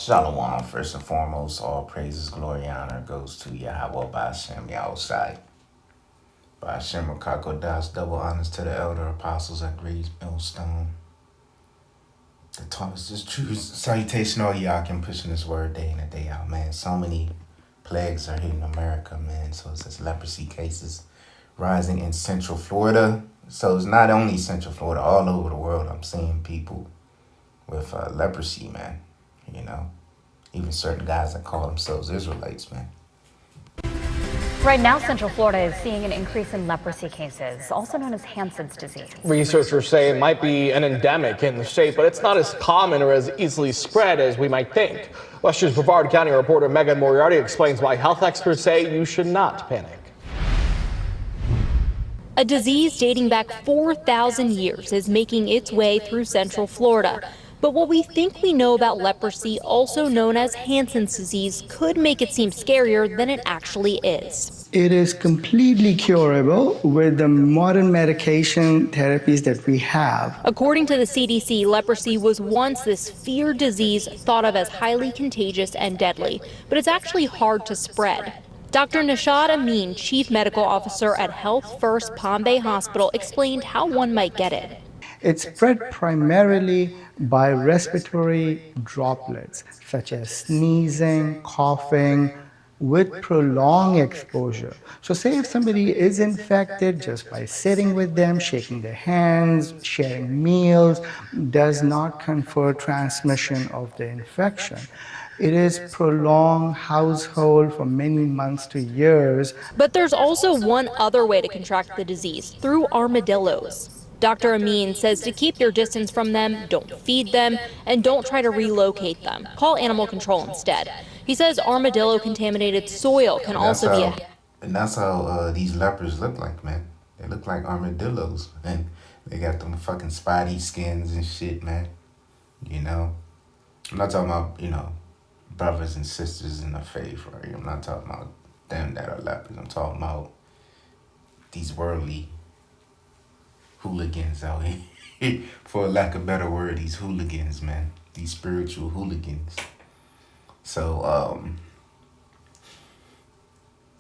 Shalom, first and foremost, all praises, glory, honor goes to Yahweh Ba'Shem Yahushai. Ba'Shem Rakako Das, double honors to the elder apostles at Great Millstone. The taught us this truth. Salutation, all Yakim pushing this word day in and day out, man. So many plagues are hitting America, man. So it says leprosy cases rising in Central Florida. So it's not only Central Florida, all over the world. I'm seeing people with leprosy, man. You know, even certain guys that call themselves Israelites, man. Right now, Central Florida is seeing an increase in leprosy cases, also known as Hansen's disease. Researchers say it might be an endemic in the state, but it's not as common or as easily spread as we might think. Western's Brevard County reporter Megan Moriarty explains why health experts say you should not panic. A disease dating back 4,000 years is making its way through Central Florida. But what we think we know about leprosy, also known as Hansen's disease, could make it seem scarier than it actually is. It is completely curable with the modern medication therapies that we have. According to the CDC, leprosy was once this feared disease thought of as highly contagious and deadly, but it's actually hard to spread. Dr. Nishad Amin, Chief Medical Officer at Health First Palm Bay Hospital, explained how one might get it. It's spread primarily by respiratory droplets, such as sneezing, coughing, with prolonged exposure. So say if somebody is infected just by sitting with them, shaking their hands, sharing meals, does not confer transmission of the infection. It is prolonged household for many months to years. But there's also one other way to contract the disease, through armadillos. Dr. Amin says to keep your distance from them, don't feed them, and don't try to relocate them. Call animal control instead. He says armadillo-contaminated soil can also be a... And that's how these lepers look like, man. They look like armadillos, and they got them fucking spotty skins and shit, man. You know? I'm not talking about, you know, brothers and sisters in the faith, right? I'm not talking about them that are lepers. I'm talking about these worldly hooligans out here. For lack of a better word, these hooligans, man. These spiritual hooligans. So,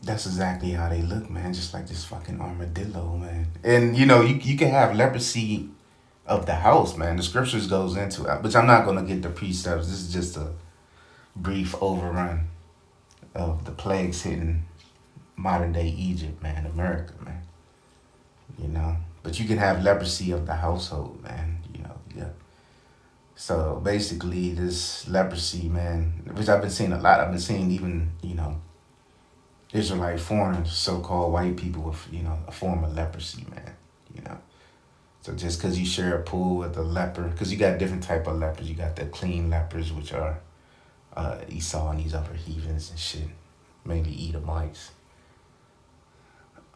that's exactly how they look, man. Just like this fucking armadillo, man. And, you know, you can have leprosy of the house, man. The scriptures goes into it. But I'm not going to get the precepts. This is just a brief overrun of the plagues hitting modern day Egypt, man. America, man. You know? But you can have leprosy of the household, man. You know, yeah. So basically, this leprosy, man, which I've been seeing a lot. I've been seeing even, you know, Israelite foreigners, so-called white people with, you know, a form of leprosy, man. You know. So just because you share a pool with a leper, because you got different type of lepers. You got the clean lepers, which are Esau and these other heathens and shit, mainly Edomites.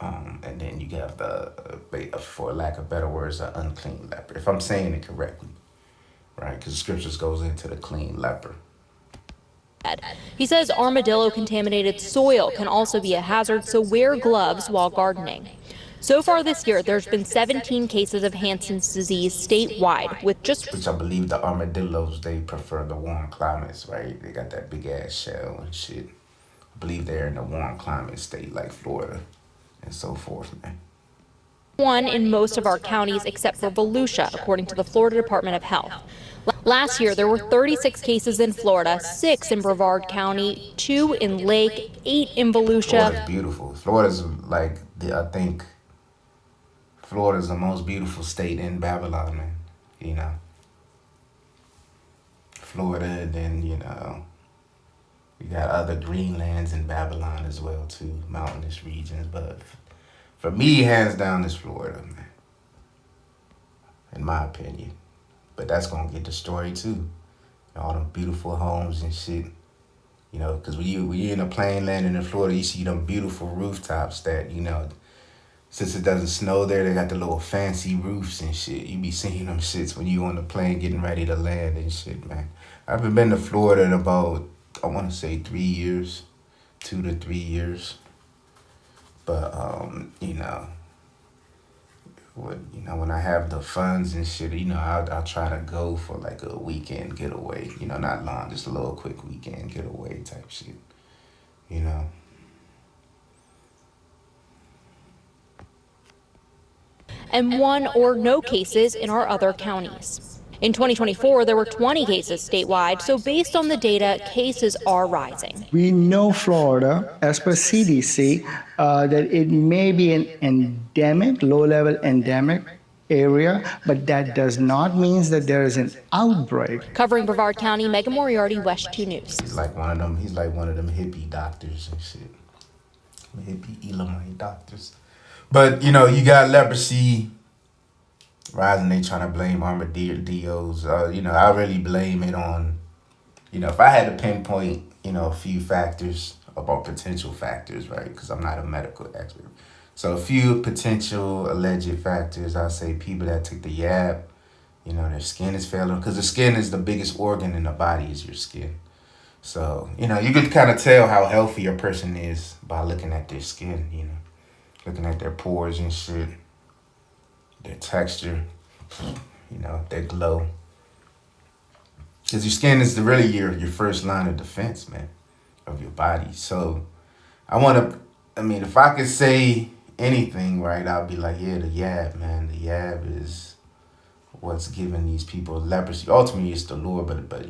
And then you have the, for lack of better words, an unclean leper. If I'm saying it correctly, right? Because scriptures goes into the clean leper. He says armadillo-contaminated soil can also be a hazard, so wear gloves while gardening. So far this year, there's been 17 cases of Hansen's disease statewide, with just... Which I believe the armadillos, they prefer the warm climates, right? They got that big-ass shell and shit. I believe they're in a warm climate state like Florida. And so forth, man. One in most of our counties except for Volusia, according to the Florida Department of Health. Last year, there were 36 cases in Florida, 6 in Brevard County, 2 in Lake, 8 in Volusia. Florida's beautiful. Florida's like, I think, Florida's the most beautiful state in Babylon, man. You know. Florida, and then, you know, you got other greenlands in Babylon as well, too, mountainous regions. But for me, hands down, it's Florida, man. In my opinion. But that's going to get destroyed, too. All them beautiful homes and shit. You know, because when you're in a plain land in Florida, you see them beautiful rooftops that, you know, since it doesn't snow there, they got the little fancy roofs and shit. You be seeing them shits when you on the plane getting ready to land and shit, man. I haven't been to Florida in about, I want to say 3 years, 2 to 3 years. But, you know, when I have the funds and shit, I'll try to go for like a weekend getaway. Not long, just a little quick weekend getaway type shit. You know. And 1 or no cases in our other counties. In 2024, there were 20 cases statewide, so based on the data, cases are rising. We know Florida, as per CDC, that it may be an endemic, low-level endemic area, but that does not mean that there is an outbreak. Covering Brevard County, Megan Moriarty, West 2 News. He's like one of them. He's like one of them hippie doctors and shit. Hippie Elamite doctors. But you got leprosy rising. They trying to blame armadillos. I really blame it on. If I had to pinpoint, a few factors about potential factors, right? Because I'm not a medical expert. So a few potential alleged factors. I say people that take the yab, their skin is failing because the skin is the biggest organ in the body is your skin. So, you can kind of tell how healthy a person is by looking at their skin, looking at their pores and shit, their texture, their glow. Because your skin is really your first line of defense, man, of your body. So, if I could say anything, right, I'll be like, yeah, the yab, man. The yab is what's giving these people leprosy. Ultimately, it's the Lord, but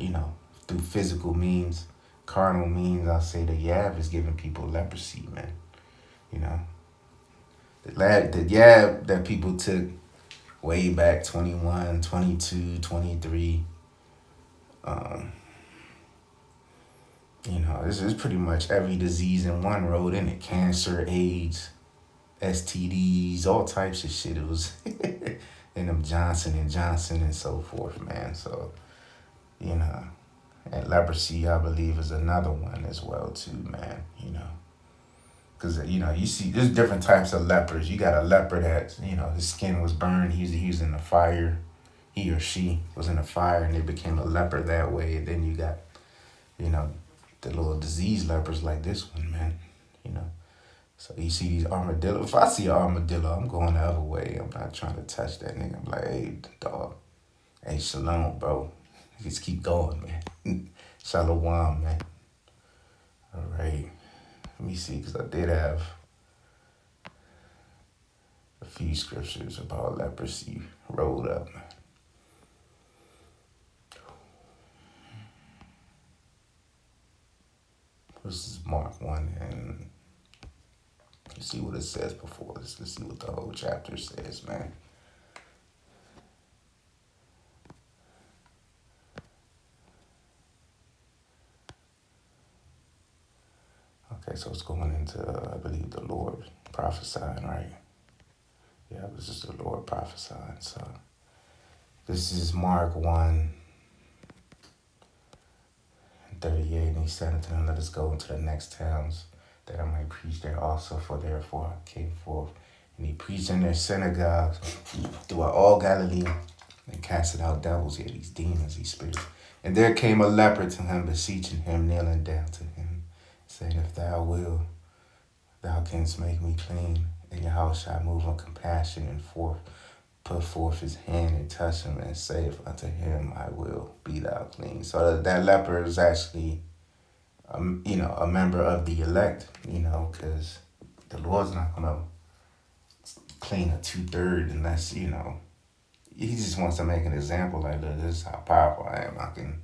through physical means, carnal means, I'll say the yab is giving people leprosy, man. The yab that people took way back 21, 22, 23. This is pretty much every disease in one road in it. Cancer, AIDS, STDs, all types of shit. It was in them Johnson & Johnson and so forth, man. So, and leprosy, I believe, is another one as well, too, man. Because, you see, there's different types of lepers. You got a leper that, his skin was burned. He was in the fire. He or she was in a fire and they became a leper that way. And then you got, the little disease lepers like this one, man. So you see these armadillos. If I see an armadillo, I'm going the other way. I'm not trying to touch that nigga. I'm like, hey, dog. Hey, shalom, bro. Just keep going, man. Shalom, man. All right. Let me see, because I did have a few scriptures about leprosy rolled up. This is Mark 1, and let's see what it says before this. Let's see what the whole chapter says, man. Okay, so it's going into, I believe, the Lord prophesying, right? Yeah, this is the Lord prophesying. So this is Mark 1, 38, and he said unto them, let us go into the next towns, that I might preach there also, for therefore I came forth. And he preached in their synagogues throughout all Galilee, and casted out devils, these demons, these spirits. And there came a leper to him, beseeching him, kneeling down to him, saying, if thou wilt, thou canst make me clean. And Yahushua moved on compassion and put forth his hand and touched him and saith unto him, I will be thou clean. So that leper is actually, a member of the elect, because the Lord's not going to clean a 2/3 unless, he just wants to make an example like, look, this is how powerful I am. I can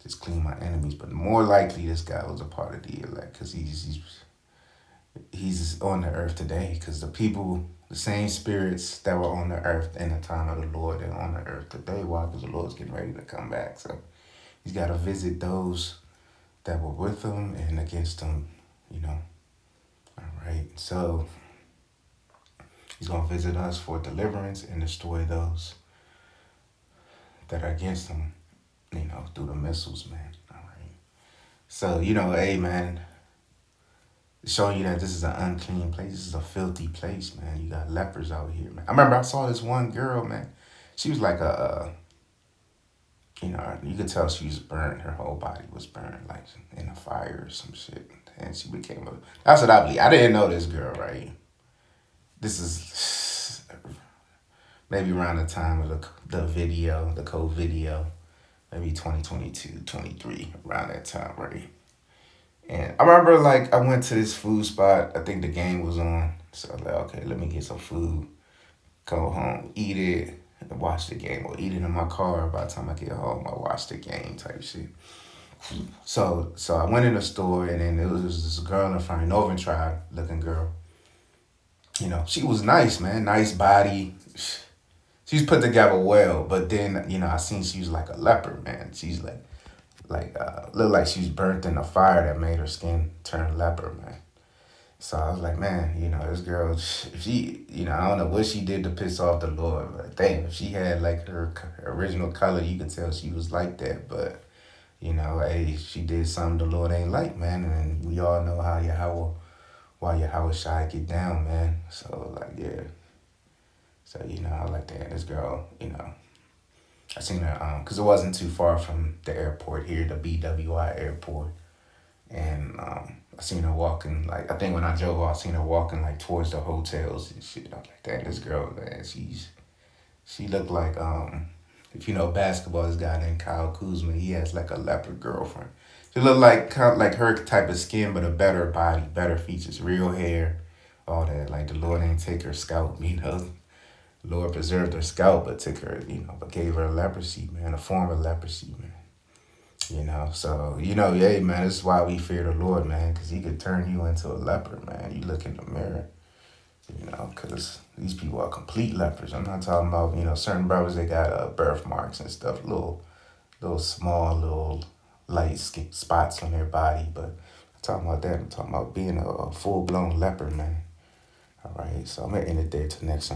just clean my enemies. But more likely this guy was a part of the elect because he's on the earth today, because the same spirits that were on the earth in the time of the Lord, they're on the earth today. Why? Because the Lord's getting ready to come back. So he's got to visit those that were with him and against him, All right. So he's going to visit us for deliverance and destroy those that are against him, through the missiles, man. All right. So, hey, man, showing you that this is an unclean place. This is a filthy place, man. You got lepers out here, man. I remember I saw this one girl, man. She was like you could tell she was burned. Her whole body was burned, like in a fire or some shit. And she became that's what I believe. I didn't know this girl, right? This is maybe around the time of the video, the code video, maybe 2022, 23, around that time, right? And I remember like I went to this food spot. I think the game was on, so I was like, okay, let me get some food, go home, eat it, and watch the game, or eat it in my car. By the time I get home, I watch the game type shit. So I went in the store, and then there was this girl in front, Northern Tribe looking girl. You know, she was nice, man, nice body. She's put together well, but then I seen she was like a leopard, man. She's like looked like she was burnt in a fire that made her skin turn leopard, man. So I was like, man, this girl, if she, I don't know what she did to piss off the Lord, but damn, if she had like her original color, you could tell she was like that. But hey, she did something the Lord ain't like, man, and we all know why Yahweh Shai get down, man. So like, yeah. So I like that. This girl, I seen her because it wasn't too far from the airport here, the BWI airport, and I seen her walking like I think when I drove, I seen her walking like towards the hotels and shit. I was like, damn, this girl, man, she looked like if you know basketball, this guy named Kyle Kuzma, he has like a leopard girlfriend. She looked like kind of like her type of skin, but a better body, better features, real hair, all that. Like the Lord ain't take her scalp, Lord preserved her scalp, but took her, but gave her leprosy, man, a form of leprosy, man. So, yeah, man, this is why we fear the Lord, man, because he could turn you into a leopard, man. You look in the mirror, because these people are complete lepers. I'm not talking about, certain brothers, they got birthmarks and stuff, little small, little light skin spots on their body, but I'm talking about that. I'm talking about being a full-blown leopard, man. All right, so I'm going to end it there till next time.